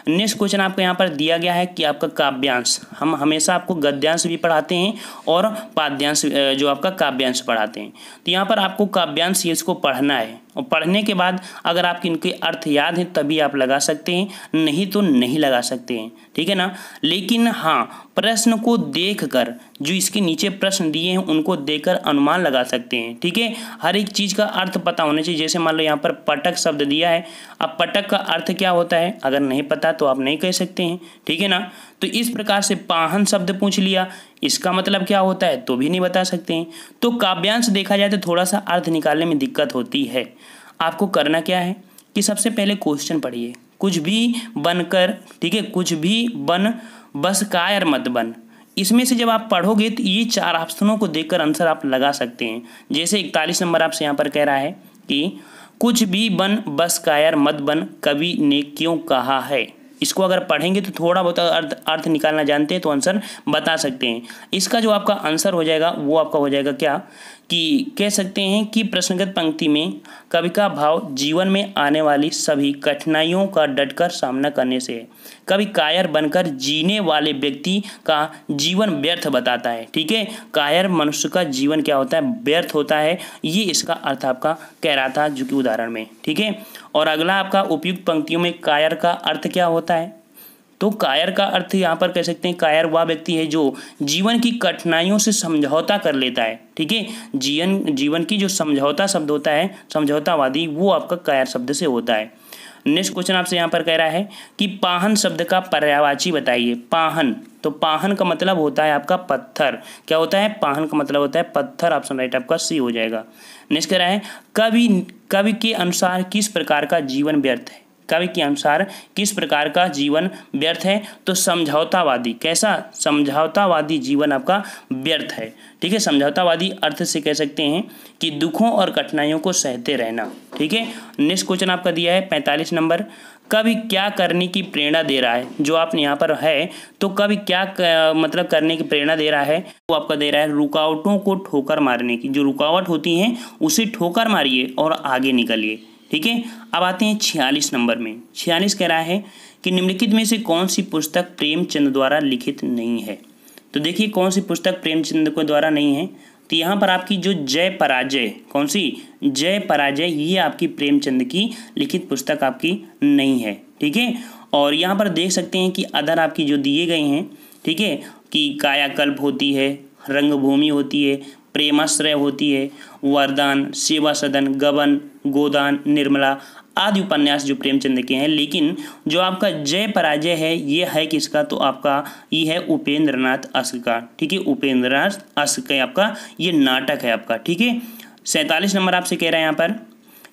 नेक्स्ट क्वेश्चन आपको यहाँ पर दिया गया है कि आपका काव्यांश, हम हमेशा आपको गद्यांश भी पढ़ाते हैं और पाद्यांश जो आपका काव्यांश पढ़ाते हैं। तो यहाँ पर आपको काव्यांश इसको पढ़ना है और पढ़ने के बाद अगर आपके इनके अर्थ याद हैं तभी आप लगा सकते हैं, नहीं तो नहीं लगा सकते हैं, ठीक है ना। लेकिन हाँ, प्रश्न को देखकर, जो इसके नीचे प्रश्न दिए हैं उनको देखकर अनुमान लगा सकते हैं, ठीक है। हर एक चीज़ का अर्थ पता होना चाहिए। जैसे मान लो यहाँ पर पटक शब्द दिया है, अब पटक का अर्थ क्या होता है अगर नहीं पता तो आप नहीं कह सकते हैं, ठीक है ना। तो इस प्रकार से पाहन शब्द पूछ लिया, इसका मतलब क्या होता है तो भी नहीं बता सकते हैं। तो काव्यांश देखा जाए तो थोड़ा सा अर्थ निकालने में दिक्कत होती है। आपको करना क्या है कि सबसे पहले क्वेश्चन पढ़िए, कुछ भी बनकर, ठीक है, कुछ भी बन बस कायर मत बन। इसमें से जब आप पढ़ोगे तो ये 4 ऑप्शनों को देखकर आंसर आप लगा सकते हैं। जैसे 41 नंबर आपसे यहाँ पर कह रहा है कि कुछ भी बन बस कायर मत बन, कवि ने क्यों कहा है। इसको अगर पढ़ेंगे तो थोड़ा बहुत अर्थ निकालना जानते हैं तो आंसर बता सकते हैं। इसका जो आपका आंसर हो जाएगा वो आपका हो जाएगा क्या, कि कह सकते हैं कि प्रश्नगत पंक्ति में कवि का भाव जीवन में आने वाली सभी कठिनाइयों का डटकर सामना करने से है। कवि कायर बनकर जीने वाले व्यक्ति का जीवन व्यर्थ बताता है, ठीक है। कायर मनुष्य का जीवन क्या होता है, व्यर्थ होता है। ये इसका अर्थ आपका कह रहा था जो कि उदाहरण में, ठीक है। और अगला आपका उपयुक्त पंक्तियों में कायर का अर्थ क्या होता है, तो कायर का अर्थ यहाँ पर कह सकते हैं कायर वह व्यक्ति है जो जीवन की कठिनाइयों से समझौता कर लेता है, ठीक है। जीवन की जो समझौता शब्द होता है, समझौतावादी, वो आपका कायर शब्द से होता है। नेक्स्ट क्वेश्चन आपसे यहाँ पर कह रहा है कि पाहन शब्द का पर्यायवाची बताइए। पाहन, तो पाहन का मतलब होता है आपका पत्थर, क्या होता है, पाहन का मतलब होता है पत्थर, ऑप्शन राइट आपका सी हो जाएगा। नेक्स्ट कह रहा है कवि के अनुसार किस प्रकार का जीवन व्यर्थ है। कवि के अनुसार किस प्रकार का जीवन व्यर्थ है, तो समझौतावादी। कैसा, समझौतावादी जीवन आपका व्यर्थ है, ठीक है। समझौतावादी अर्थ से कह सकते हैं कि दुखों और कठिनाइयों को सहते रहना, ठीक है। नेक्स्ट क्वेश्चन आपका दिया है 45 नंबर, कवि क्या करने की प्रेरणा दे रहा है। जो आपने यहाँ पर है तो कवि क्या मतलब करने की प्रेरणा दे रहा है, वो आपका दे रहा है रुकावटों को ठोकर मारने की। जो रुकावट होती हैं उसे ठोकर मारिए और आगे निकलिए, ठीक है। अब आते हैं 46 नंबर में। 46 कह रहा है कि निम्नलिखित में से कौन सी पुस्तक प्रेमचंद द्वारा लिखित नहीं है। तो देखिए कौन सी पुस्तक प्रेमचंद को द्वारा नहीं है, तो यहाँ पर आपकी जो जय पराजय, कौन सी, जय पराजय, ये आपकी प्रेमचंद की लिखित पुस्तक आपकी नहीं है, ठीक है। और यहाँ पर देख सकते हैं कि अदर आपकी जो दिए गए हैं, ठीक है, कि कायाकल्प होती है, रंगभूमि होती है, प्रेमाश्रय होती है, वरदान, सेवा सदन, गबन, गोदान, निर्मला आदि उपन्यास जो प्रेमचंद के हैं। लेकिन जो आपका जय पराजय है ये है किसका, तो आपका ये है उपेंद्रनाथ अश्क का, ठीक है। उपेंद्रनाथ अश्क का आपका ये नाटक है आपका, ठीक है। 47 नंबर आपसे कह रहे हैं यहाँ पर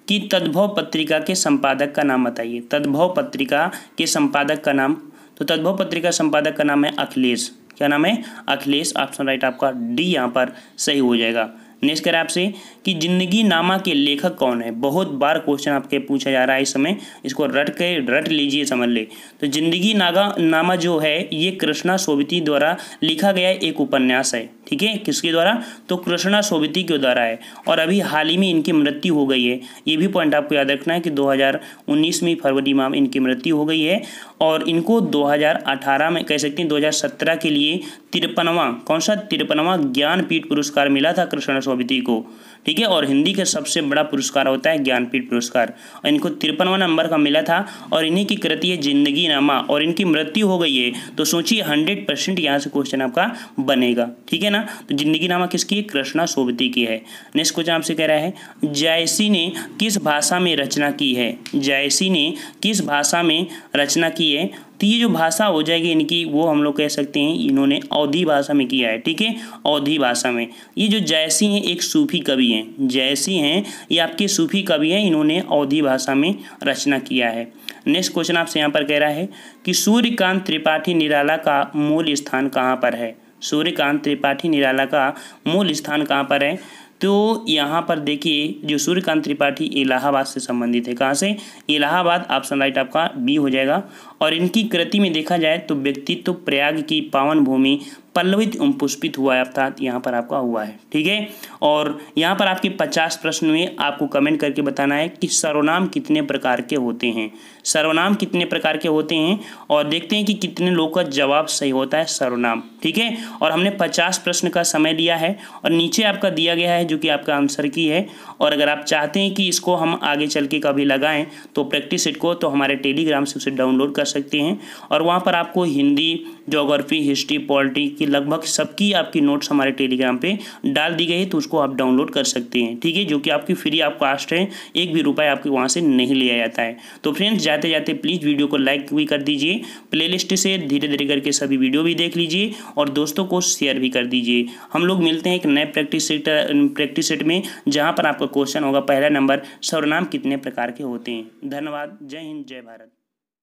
कि तद्भव पत्रिका के संपादक का नाम बताइए। तद्भव पत्रिका के संपादक का नाम, तो तद्भव पत्रिका संपादक का नाम है अखिलेश। क्या नाम है, अखिलेश, ऑप्शन राइट आपका डी यहाँ पर सही हो जाएगा। नेक्स्ट करें आपसे कि जिंदगी नामा के लेखक कौन है। बहुत बार क्वेश्चन आपके पूछा जा रहा है इस समय, इसको रट लीजिए, समझ ले। तो जिंदगी नामा जो है ये कृष्णा सोबती द्वारा लिखा गया एक उपन्यास है, ठीक है। किसके द्वारा, तो कृष्णा सोबती के द्वारा है। और अभी हाल ही में इनकी मृत्यु हो गई है। ये भी पॉइंट आपको याद रखना है कि 2019 में फरवरी माह में इनकी मृत्यु हो गई है। और इनको 2018 में कह सकते हैं 2017 के लिए 53वां, कौन सा, 53वां ज्ञानपीठ पुरस्कार मिला था कृष्णा सोबती को, ठीक है। और हिंदी का सबसे बड़ा पुरस्कार होता है ज्ञानपीठ पुरस्कार, और इनको 53वां नंबर का मिला था। और इन्हीं की कृति है जिंदगी नामा, और इनकी मृत्यु हो गई है। तो सोचिए 100% यहाँ से क्वेश्चन आपका बनेगा, ठीक है ना। तो जिंदगी नामा किसकी है, कृष्णा सोबती की है। नेक्स्ट क्वेश्चन आपसे कह रहा है जायसी ने किस भाषा में रचना की है। जायसी ने किस भाषा में रचना की है। तो ये जो भाषा हो जाएगी इनकी, वो हम लोग कह सकते हैं इन्होंने अवधी भाषा में किया है। ठीक है, अवधी भाषा में। ये जो जयसी हैं एक सूफी कवि हैं, जयसी हैं ये आपके सूफी कवि हैं, इन्होंने अवधी भाषा में रचना किया है। नेक्स्ट क्वेश्चन आपसे यहाँ पर कह रहा है कि सूर्यकांत त्रिपाठी निराला का मूल स्थान कहाँ पर है। सूर्यकांत त्रिपाठी निराला का मूल स्थान कहाँ पर है। तो यहाँ पर देखिए जो सूर्यकांत त्रिपाठी इलाहाबाद से संबंधित है। कहाँ से? इलाहाबाद। ऑप्शन राइट आपका बी हो जाएगा। और इनकी कृति में देखा जाए तो व्यक्तित्व प्रयाग की पावन भूमि पल्लवित एवं पुष्पित हुआ है, अर्थात यहाँ पर आपका हुआ है। ठीक है, और यहाँ पर आपके 50 प्रश्न में आपको कमेंट करके बताना है कि सर्वनाम कितने प्रकार के होते हैं। सर्वनाम कितने प्रकार के होते हैं और देखते हैं कि कितने लोगों का जवाब सही होता है सर्वनाम। ठीक है, और हमने 50 प्रश्न का समय लिया है और नीचे आपका दिया गया है जो कि आपका आंसर की है। और अगर आप चाहते हैं कि इसको हम आगे चल के कभी लगाएं तो प्रैक्टिस सेट को, तो हमारे टेलीग्राम से उसे डाउनलोड कर सकते हैं और वहाँ पर आपको हिंदी, ज्योग्राफी, हिस्ट्री, पॉलिटी की लगभग सबकी आपकी नोट्स हमारे टेलीग्राम पे डाल दी गई है, तो उसको आप डाउनलोड कर सकते हैं। ठीक है, जो कि आपकी फ्री ऑफ कॉस्ट है, एक भी रुपये आपके वहाँ से नहीं लिया जाता है। तो फ्रेंड्स जाते जाते प्लीज़ वीडियो को लाइक भी कर दीजिए, प्लेलिस्ट से धीरे धीरे करके सभी वीडियो भी देख लीजिए और दोस्तों को शेयर भी कर दीजिए। हम लोग मिलते हैं एक नए प्रैक्टिस सेट में, जहाँ पर आपका क्वेश्चन होगा पहला नंबर, सर्वनाम कितने प्रकार के होते हैं। धन्यवाद। जय हिंद, जय भारत।